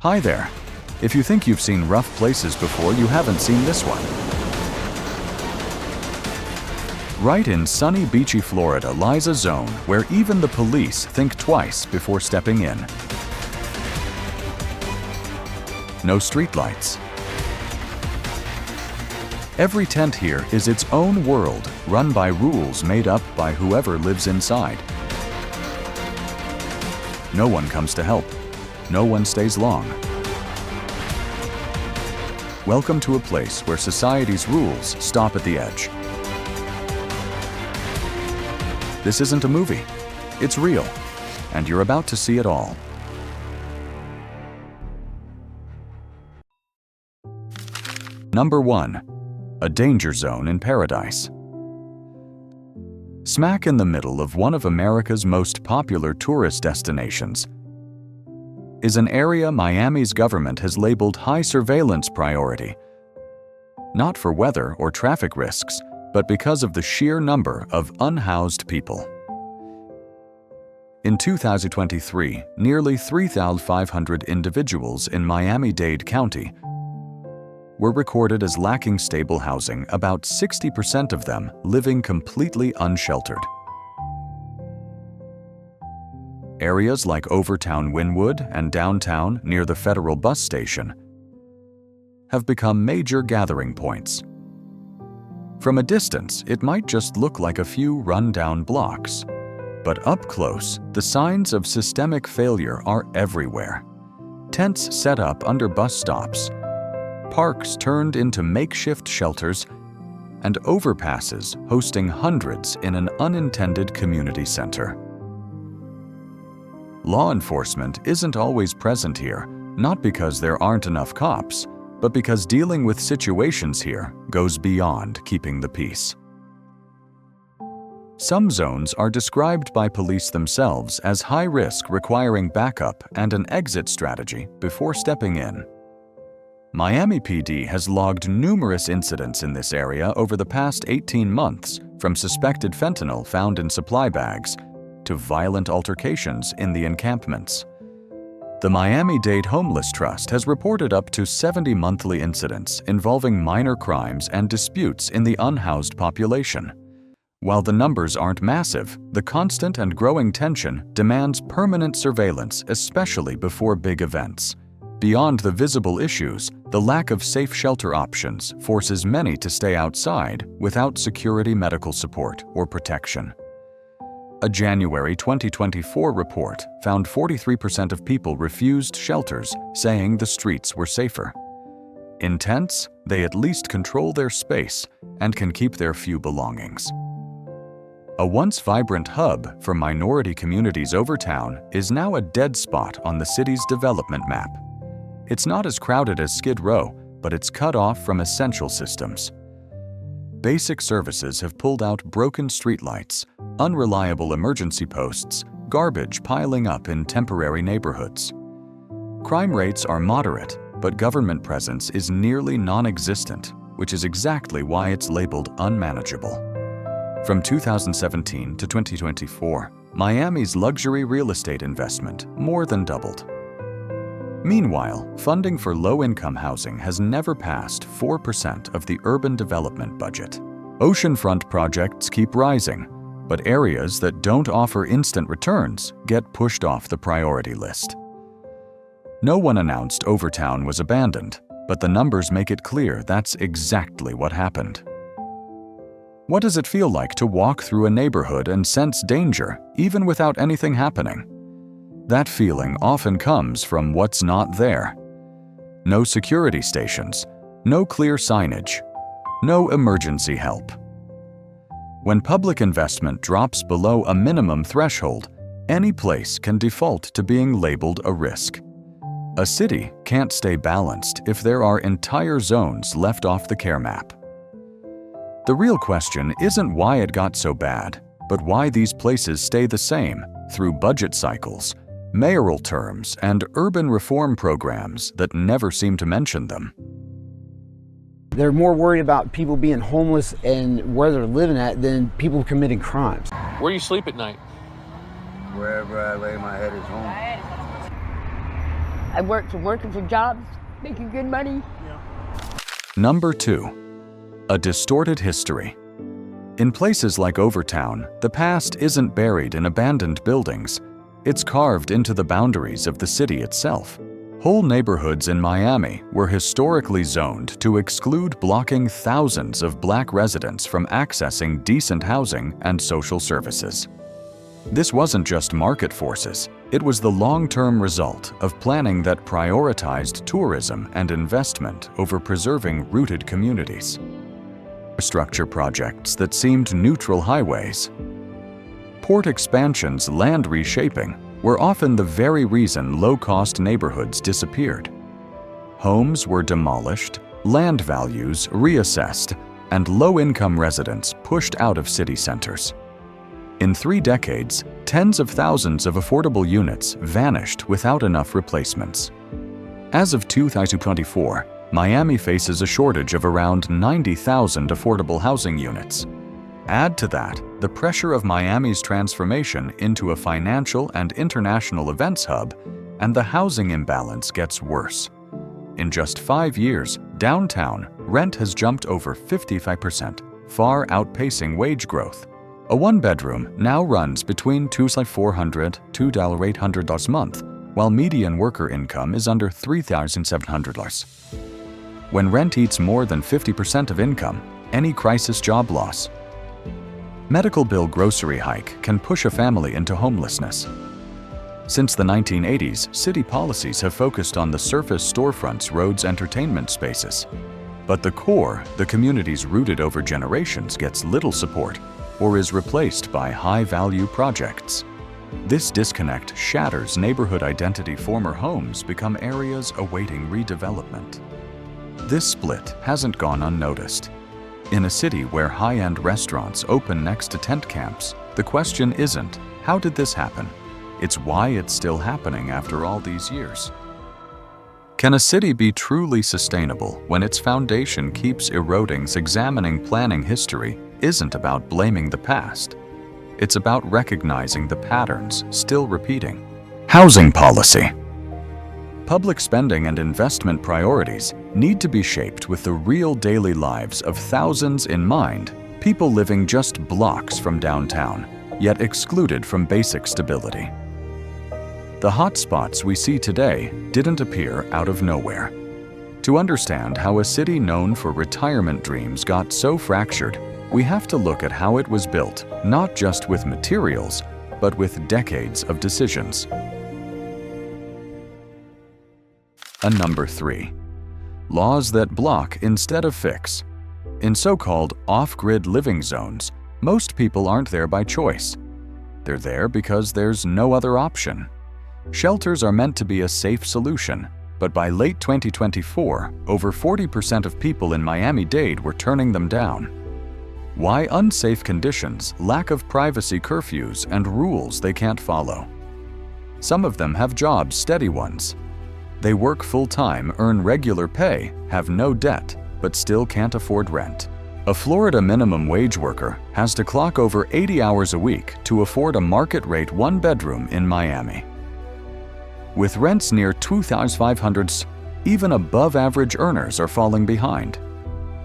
Hi there. If you think you've seen rough places before, you haven't seen this one. Right in sunny, beachy Florida lies a zone where even the police think twice before stepping in. No streetlights. Every tent here is its own world, run by rules made up by whoever lives inside. No one comes to help. No one stays long. Welcome to a place where society's rules stop at the edge. This isn't a movie. It's real, and you're about to see it all. Number 1. A danger zone in paradise. Smack in the middle of one of America's most popular tourist destinations is an area Miami's government has labeled high surveillance priority, not for weather or traffic risks, but because of the sheer number of unhoused people. In 2023, nearly 3,500 individuals in Miami-Dade County were recorded as lacking stable housing, about 60% of them living completely unsheltered. Areas like Overtown Wynwood and downtown near the Federal Bus Station have become major gathering points. From a distance, it might just look like a few run-down blocks, but up close, the signs of systemic failure are everywhere. Tents set up under bus stops, parks turned into makeshift shelters, and overpasses hosting hundreds in an unintended community center. Law enforcement isn't always present here, not because there aren't enough cops, but because dealing with situations here goes beyond keeping the peace. Some zones are described by police themselves as high risk, requiring backup and an exit strategy before stepping in. Miami PD has logged numerous incidents in this area over the past 18 months, from suspected fentanyl found in supply bags to violent altercations in the encampments. The Miami-Dade Homeless Trust has reported up to 70 monthly incidents involving minor crimes and disputes in the unhoused population. While the numbers aren't massive, the constant and growing tension demands permanent surveillance, especially before big events. Beyond the visible issues, the lack of safe shelter options forces many to stay outside without security medical support or protection. A January 2024 report found 43% of people refused shelters, saying the streets were safer. In tents, they at least control their space and can keep their few belongings. A once vibrant hub for minority communities, Overtown is now a dead spot on the city's development map. It's not as crowded as Skid Row, but it's cut off from essential systems. Basic services have pulled out broken streetlights, unreliable emergency posts, garbage piling up in temporary neighborhoods. Crime rates are moderate, but government presence is nearly non-existent, which is exactly why it's labeled unmanageable. From 2017 to 2024, Miami's luxury real estate investment more than doubled. Meanwhile, funding for low-income housing has never passed 4% of the urban development budget. Oceanfront projects keep rising, but areas that don't offer instant returns get pushed off the priority list. No one announced Overtown was abandoned, but the numbers make it clear that's exactly what happened. What does it feel like to walk through a neighborhood and sense danger, even without anything happening? That feeling often comes from what's not there. No security stations, no clear signage, no emergency help. When public investment drops below a minimum threshold, any place can default to being labeled a risk. A city can't stay balanced if there are entire zones left off the care map. The real question isn't why it got so bad, but why these places stay the same through budget cycles, mayoral terms, and urban reform programs that never seem to mention them. They're more worried about people being homeless and where they're living at than people committing crimes. Where do you sleep at night? Wherever I lay my head is home. I working for jobs, making good money. Number 2. A distorted history. In places like Overtown, the past isn't buried in abandoned buildings. It's carved into the boundaries of the city itself. Whole neighborhoods in Miami were historically zoned to exclude, blocking thousands of Black residents from accessing decent housing and social services. This wasn't just market forces, it was the long-term result of planning that prioritized tourism and investment over preserving rooted communities. Infrastructure projects that seemed neutral highways. Port expansion's land reshaping were often the very reason low-cost neighborhoods disappeared. Homes were demolished, land values reassessed, and low-income residents pushed out of city centers. In 3 decades, tens of thousands of affordable units vanished without enough replacements. As of 2024, Miami faces a shortage of around 90,000 affordable housing units. Add to that the pressure of Miami's transformation into a financial and international events hub, and the housing imbalance gets worse. In just 5 years, downtown rent has jumped over 55%, far outpacing wage growth. A one-bedroom now runs between $2,400 to $2,800 a month, while median worker income is under $3,700. When rent eats more than 50% of income, any crisis job loss. Medical bill grocery hike can push a family into homelessness. Since the 1980s, city policies have focused on the surface storefronts, roads, entertainment spaces. But the core, the communities rooted over generations, gets little support or is replaced by high-value projects. This disconnect shatters neighborhood identity. Former homes become areas awaiting redevelopment. This split hasn't gone unnoticed. In a city where high-end restaurants open next to tent camps, the question isn't, how did this happen? It's why it's still happening after all these years. Can a city be truly sustainable when its foundation keeps eroding? Examining planning history isn't about blaming the past. It's about recognizing the patterns still repeating. Housing policy. Public spending and investment priorities need to be shaped with the real daily lives of thousands in mind, people living just blocks from downtown, yet excluded from basic stability. The hotspots we see today didn't appear out of nowhere. To understand how a city known for retirement dreams got so fractured, we have to look at how it was built, not just with materials, but with decades of decisions. And number 3. Laws that block instead of fix. In so-called off-grid living zones, most people aren't there by choice. They're there because there's no other option. Shelters are meant to be a safe solution, but by late 2024, over 40% of people in Miami-Dade were turning them down. Why? Unsafe conditions, lack of privacy, curfews, and rules they can't follow. Some of them have jobs, steady ones. They work full-time, earn regular pay, have no debt, but still can't afford rent. A Florida minimum wage worker has to clock over 80 hours a week to afford a market-rate one-bedroom in Miami. With rents near $2,500, even above-average earners are falling behind.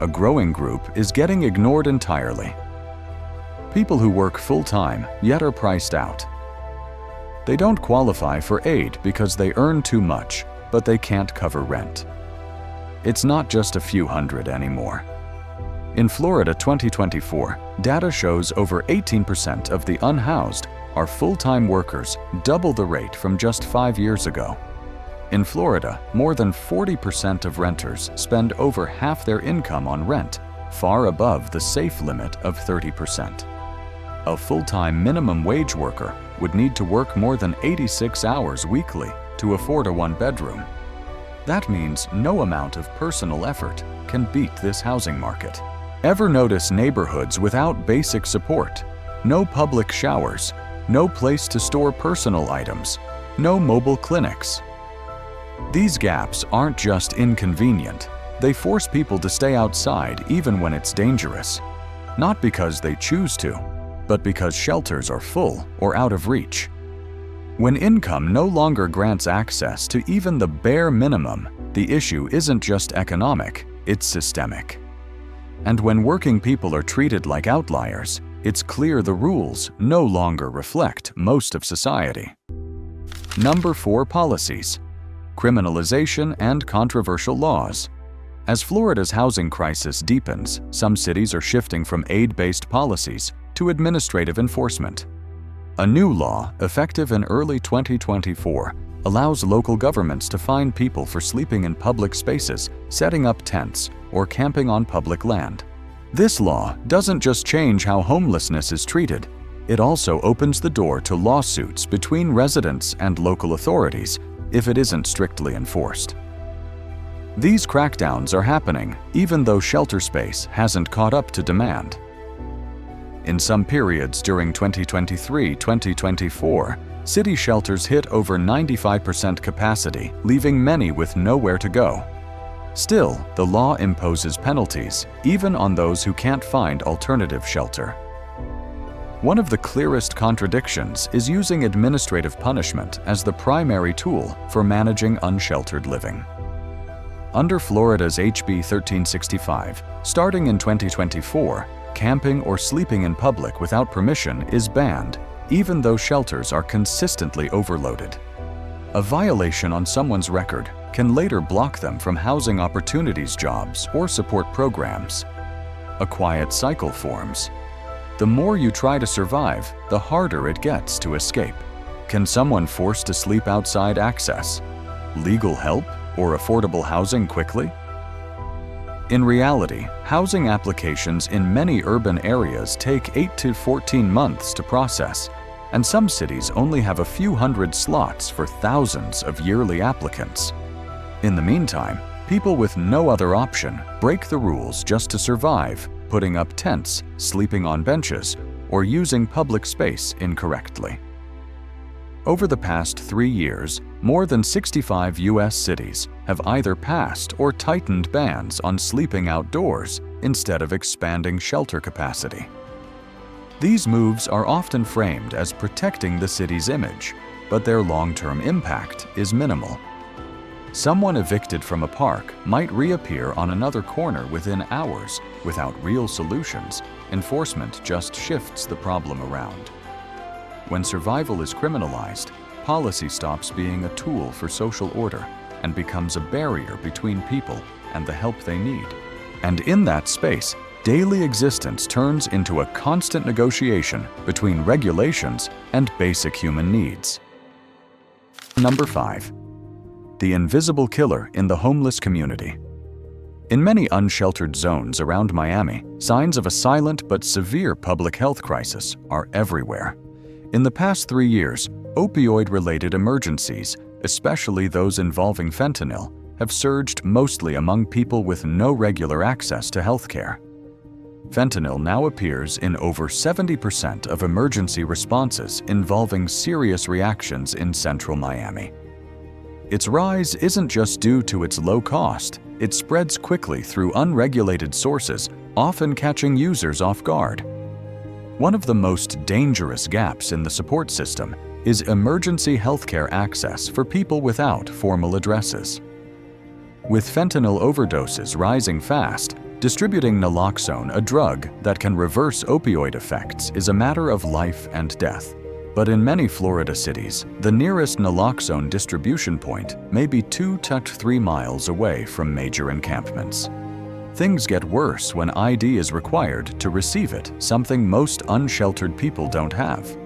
A growing group is getting ignored entirely. People who work full-time yet are priced out. They don't qualify for aid because they earn too much, but they can't cover rent. It's not just a few hundred anymore. In Florida 2024, data shows over 18% of the unhoused are full-time workers, double the rate from just 5 years ago. In Florida, more than 40% of renters spend over half their income on rent, far above the safe limit of 30%. A full-time minimum wage worker would need to work more than 86 hours weekly to afford a one-bedroom. That means no amount of personal effort can beat this housing market. Ever notice neighborhoods without basic support? No public showers, no place to store personal items, no mobile clinics. These gaps aren't just inconvenient, they force people to stay outside even when it's dangerous. Not because they choose to, but because shelters are full or out of reach. When income no longer grants access to even the bare minimum, the issue isn't just economic, it's systemic. And when working people are treated like outliers, it's clear the rules no longer reflect most of society. Number 4. Policies. Criminalization and controversial laws. As Florida's housing crisis deepens, some cities are shifting from aid-based policies to administrative enforcement. A new law, effective in early 2024, allows local governments to fine people for sleeping in public spaces, setting up tents, or camping on public land. This law doesn't just change how homelessness is treated, it also opens the door to lawsuits between residents and local authorities if it isn't strictly enforced. These crackdowns are happening even though shelter space hasn't caught up to demand. In some periods during 2023-2024, city shelters hit over 95% capacity, leaving many with nowhere to go. Still, the law imposes penalties, even on those who can't find alternative shelter. One of the clearest contradictions is using administrative punishment as the primary tool for managing unsheltered living. Under Florida's HB 1365, starting in 2024, camping or sleeping in public without permission is banned, even though shelters are consistently overloaded. A violation on someone's record can later block them from housing opportunities, jobs, or support programs. A quiet cycle forms. The more you try to survive, the harder it gets to escape. Can someone forced to sleep outside access legal help or affordable housing quickly? In reality, housing applications in many urban areas take 8 to 14 months to process, and some cities only have a few hundred slots for thousands of yearly applicants. In the meantime, people with no other option break the rules just to survive, putting up tents, sleeping on benches, or using public space incorrectly. Over the past 3 years, more than 65 U.S. cities have either passed or tightened bans on sleeping outdoors instead of expanding shelter capacity. These moves are often framed as protecting the city's image, but their long-term impact is minimal. Someone evicted from a park might reappear on another corner within hours without real solutions. Enforcement just shifts the problem around. When survival is criminalized, policy stops being a tool for social order and becomes a barrier between people and the help they need. And in that space, daily existence turns into a constant negotiation between regulations and basic human needs. Number 5. The invisible killer in the homeless community. In many unsheltered zones around Miami, signs of a silent but severe public health crisis are everywhere. In the past 3 years, opioid-related emergencies, especially those involving fentanyl, have surged mostly among people with no regular access to healthcare. Fentanyl now appears in over 70% of emergency responses involving serious reactions in central Miami. Its rise isn't just due to its low cost, it spreads quickly through unregulated sources, often catching users off guard. One of the most dangerous gaps in the support system is emergency healthcare access for people without formal addresses. With fentanyl overdoses rising fast, distributing naloxone, a drug that can reverse opioid effects, is a matter of life and death. But in many Florida cities, the nearest naloxone distribution point may be 2 to 3 miles away from major encampments. Things get worse when ID is required to receive it, something most unsheltered people don't have.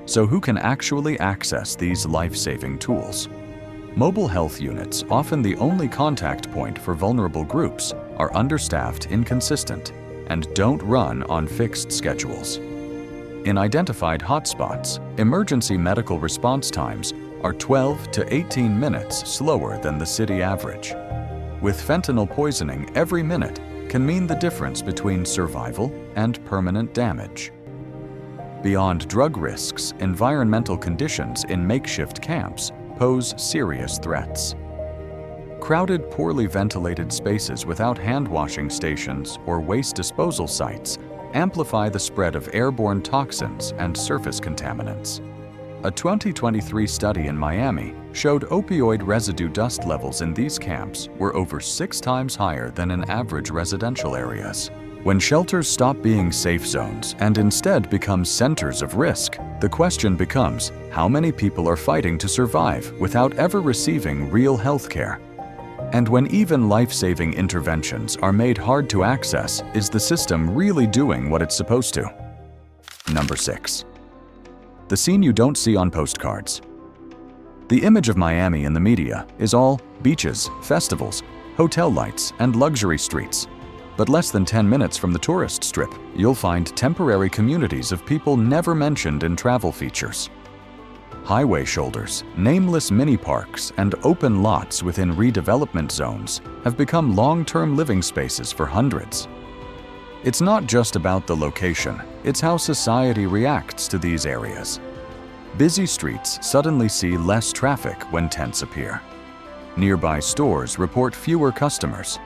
So who can actually access these life-saving tools? Mobile health units, often the only contact point for vulnerable groups, are understaffed, inconsistent, and don't run on fixed schedules. In identified hotspots, emergency medical response times are 12 to 18 minutes slower than the city average. With fentanyl poisoning, every minute can mean the difference between survival and permanent damage. Beyond drug risks, environmental conditions in makeshift camps pose serious threats. Crowded, poorly ventilated spaces without hand-washing stations or waste disposal sites amplify the spread of airborne toxins and surface contaminants. A 2023 study in Miami showed opioid residue dust levels in these camps were over 6 times higher than in average residential areas. When shelters stop being safe zones and instead become centers of risk, the question becomes, how many people are fighting to survive without ever receiving real health care? And when even life-saving interventions are made hard to access, is the system really doing what it's supposed to? Number 6. The scene you don't see on postcards. The image of Miami in the media is all beaches, festivals, hotel lights, and luxury streets. But less than 10 minutes from the tourist strip, you'll find temporary communities of people never mentioned in travel features. Highway shoulders, nameless mini-parks, and open lots within redevelopment zones have become long-term living spaces for hundreds. It's not just about the location, it's how society reacts to these areas. Busy streets suddenly see less traffic when tents appear. Nearby stores report fewer customers.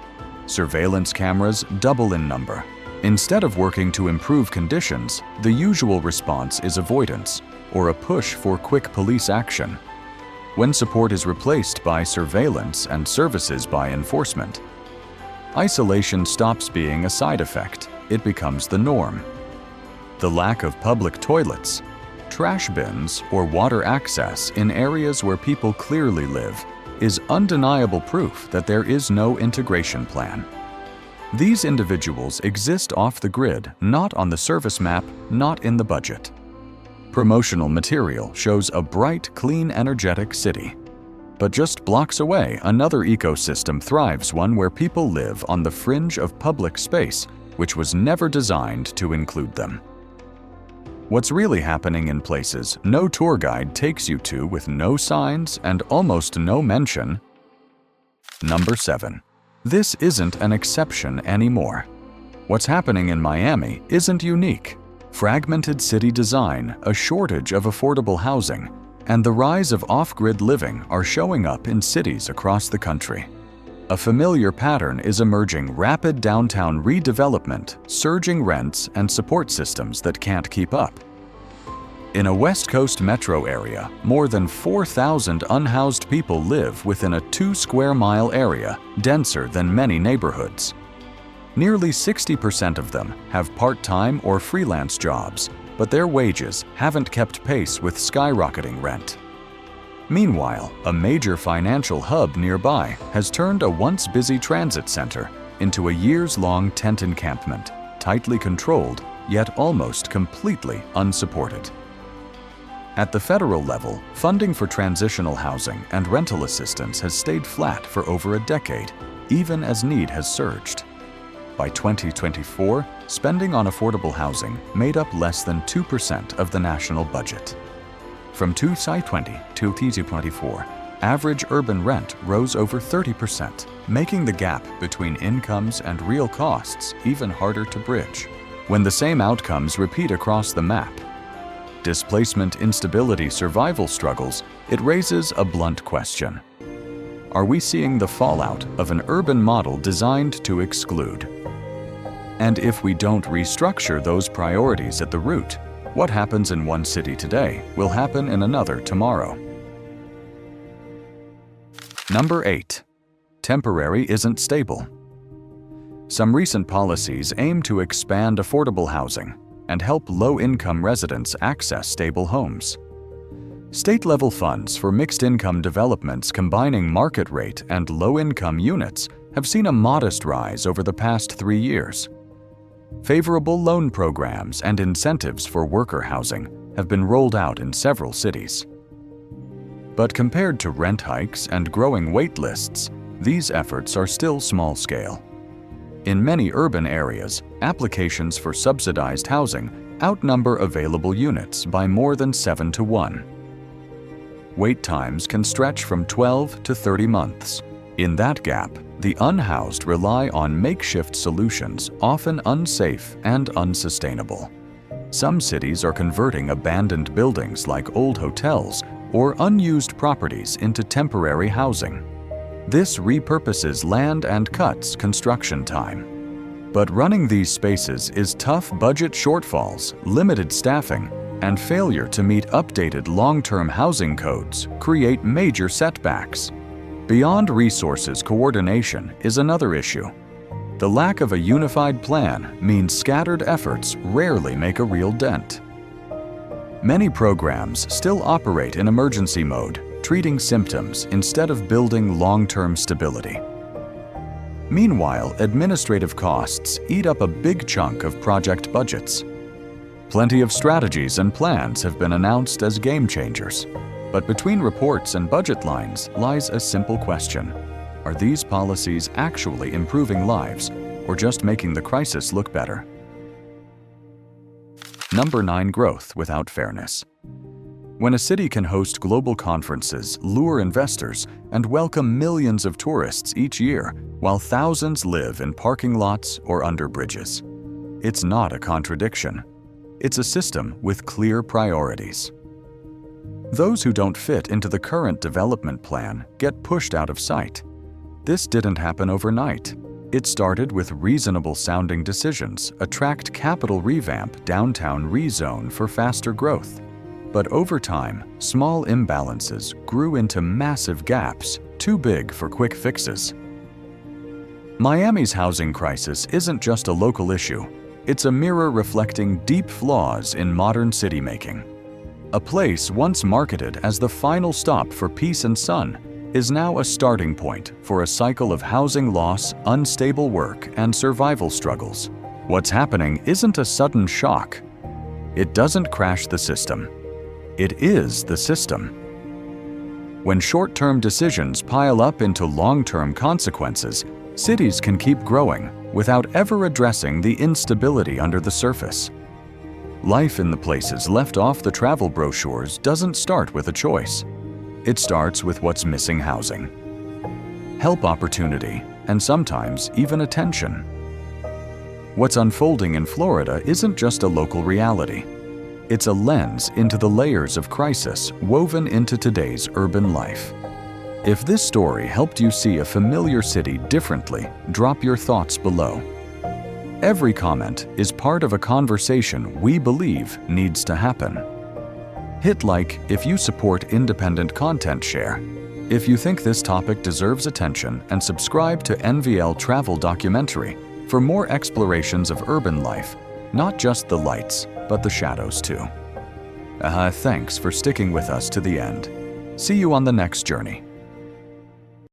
Surveillance cameras double in number. Instead of working to improve conditions, the usual response is avoidance or a push for quick police action. When support is replaced by surveillance and services by enforcement, isolation stops being a side effect. It becomes the norm. The lack of public toilets, trash bins, or water access in areas where people clearly live is undeniable proof that there is no integration plan. These individuals exist off the grid, not on the service map, not in the budget. Promotional material shows a bright, clean, energetic city. But just blocks away, another ecosystem thrives, one where people live on the fringe of public space, which was never designed to include them. What's really happening in places no tour guide takes you to with no signs and almost no mention. Number 7. This isn't an exception anymore. What's happening in Miami isn't unique. Fragmented city design, a shortage of affordable housing, and the rise of off-grid living are showing up in cities across the country. A familiar pattern is emerging: rapid downtown redevelopment, surging rents, and support systems that can't keep up. In a West Coast metro area, more than 4,000 unhoused people live within a 2-square-mile area, denser than many neighborhoods. Nearly 60% of them have part-time or freelance jobs, but their wages haven't kept pace with skyrocketing rent. Meanwhile, a major financial hub nearby has turned a once busy transit center into a years-long tent encampment, tightly controlled, yet almost completely unsupported. At the federal level, funding for transitional housing and rental assistance has stayed flat for over a decade, even as need has surged. By 2024, spending on affordable housing made up less than 2% of the national budget. From 2020 to 2024, average urban rent rose over 30%, making the gap between incomes and real costs even harder to bridge. When the same outcomes repeat across the map, displacement, instability, survival struggles, it raises a blunt question. Are we seeing the fallout of an urban model designed to exclude? And if we don't restructure those priorities at the root, what happens in one city today will happen in another tomorrow. Number 8. Temporary isn't stable. Some recent policies aim to expand affordable housing and help low-income residents access stable homes. State-level funds for mixed-income developments combining market rate and low-income units have seen a modest rise over the past 3 years. Favorable loan programs and incentives for worker housing have been rolled out in several cities. But compared to rent hikes and growing wait lists, these efforts are still small-scale. In many urban areas, applications for subsidized housing outnumber available units by more than 7 to 1. Wait times can stretch from 12 to 30 months. In that gap, the unhoused rely on makeshift solutions, often unsafe and unsustainable. Some cities are converting abandoned buildings like old hotels or unused properties into temporary housing. This repurposes land and cuts construction time. But running these spaces is tough: budget shortfalls, limited staffing, and failure to meet updated long-term housing codes create major setbacks. Beyond resources coordination is another issue. The lack of a unified plan means scattered efforts rarely make a real dent. Many programs still operate in emergency mode, treating symptoms instead of building long-term stability. Meanwhile, administrative costs eat up a big chunk of project budgets. Plenty of strategies and plans have been announced as game changers, but between reports and budget lines lies a simple question. Are these policies actually improving lives or just making the crisis look better? Number 9. Growth without fairness. When a city can host global conferences, lure investors, and welcome millions of tourists each year, while thousands live in parking lots or under bridges, it's not a contradiction. It's a system with clear priorities. Those who don't fit into the current development plan get pushed out of sight. This didn't happen overnight. It started with reasonable-sounding decisions, a tract capital revamp downtown rezone for faster growth. But over time, small imbalances grew into massive gaps, too big for quick fixes. Miami's housing crisis isn't just a local issue. It's a mirror reflecting deep flaws in modern city-making. A place once marketed as the final stop for peace and sun is now a starting point for a cycle of housing loss, unstable work, and survival struggles. What's happening isn't a sudden shock. It doesn't crash the system. It is the system. When short-term decisions pile up into long-term consequences, cities can keep growing without ever addressing the instability under the surface. Life in the places left off the travel brochures doesn't start with a choice. It starts with what's missing: housing, help opportunity, and sometimes even attention. What's unfolding in Florida isn't just a local reality. It's a lens into the layers of crisis woven into today's urban life. If this story helped you see a familiar city differently, drop your thoughts below. Every comment is part of a conversation we believe needs to happen. Hit like if you support independent content. Share if you think this topic deserves attention, and subscribe to NVL Travel Documentary for more explorations of urban life, not just the lights, but the shadows too. Thanks for sticking with us to the end. See you on the next journey.